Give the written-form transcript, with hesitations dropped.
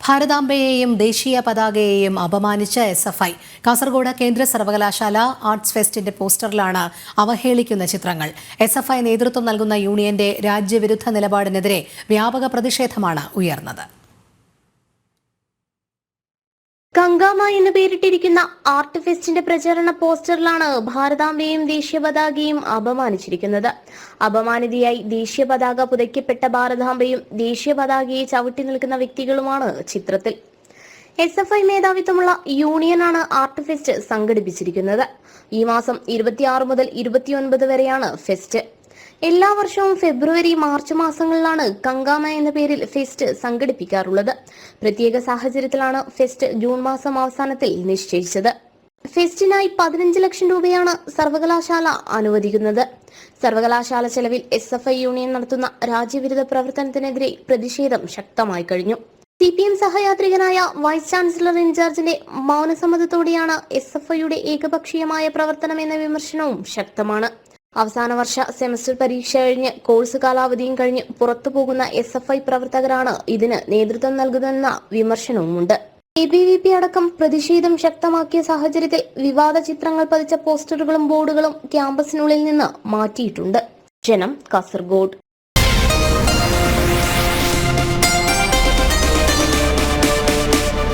ഭാരതാംബയെയും ദേശീയ പതാകയെയും അപമാനിച്ച SFI. കാസർഗോഡ് കേന്ദ്ര സർവകലാശാല ആർട്സ് ഫെസ്റ്റിന്റെ പോസ്റ്ററിലാണ് അവഹേളിക്കുന്ന ചിത്രങ്ങൾ. SFI നേതൃത്വം നൽകുന്ന യൂണിയന്റെ രാജ്യവിരുദ്ധ നിലപാടിനെതിരെ വ്യാപക പ്രതിഷേധമാണ് ഉയർന്നത്. കങ്കാമ എന്ന് പേരിട്ടിരിക്കുന്ന ആർട്ട് ഫെസ്റ്റിന്റെ പ്രചരണ പോസ്റ്ററിലാണ് ഭാരതാംബയെയും ദേശീയ പതാകയും അപമാനിച്ചിരിക്കുന്നത്. അപമാനിതയായി ദേശീയ പതാക പുതയ്ക്കപ്പെട്ട ഭാരതാംബയും ദേശീയ പതാകയെ ചവിട്ടി നിൽക്കുന്ന വ്യക്തികളുമാണ് ചിത്രത്തിൽ. SFI മേധാവിത്വമുള്ള യൂണിയനാണ് ആർട്ട് ഫെസ്റ്റ് സംഘടിപ്പിച്ചിരിക്കുന്നത്. ഈ മാസം 26 മുതൽ 29 വരെയാണ് ഫെസ്റ്റ്. എല്ലാ വർഷവും ഫെബ്രുവരി, മാർച്ച് മാസങ്ങളിലാണ് കങ്കാമ എന്ന പേരിൽ ഫെസ്റ്റ് സംഘടിപ്പിക്കാറുള്ളത്. പ്രത്യേക സാഹചര്യത്തിലാണ് ഫെസ്റ്റ് ജൂൺ മാസം അവസാനത്തിൽ നിശ്ചയിച്ചത്. ഫെസ്റ്റിനായി 15 ലക്ഷം രൂപയാണ് സർവകലാശാല അനുവദിക്കുന്നത്. സർവകലാശാല ചെലവിൽ SFI യൂണിയൻ നടത്തുന്ന രാജ്യവിരുദ്ധ പ്രവർത്തനത്തിനെതിരെ പ്രതിഷേധം ശക്തമായി കഴിഞ്ഞു. CPM സഹയാത്രികനായ വൈസ് ചാൻസലർ ഇൻചാർജിന്റെ മൗനസമ്മതത്തോടെയാണ് SFIയുടെ ഏകപക്ഷീയമായ പ്രവർത്തനം എന്ന വിമർശനവും ശക്തമാണ്. അവസാന വർഷ സെമസ്റ്റർ പരീക്ഷ കഴിഞ്ഞ് കോഴ്സ് കാലാവധിയും കഴിഞ്ഞ് പുറത്തു പോകുന്ന SFI പ്രവർത്തകരാണ് ഇതിന് നേതൃത്വം നൽകുന്നതെന്ന വിമർശനവുമുണ്ട്. ABVP അടക്കം പ്രതിഷേധം ശക്തമാക്കിയ സാഹചര്യത്തിൽ വിവാദ ചിത്രങ്ങൾ പതിച്ച പോസ്റ്ററുകളും ബോർഡുകളും ക്യാമ്പസിനുള്ളിൽ നിന്ന് മാറ്റിയിട്ടുണ്ട്. ജനം, കാസർഗോഡ്.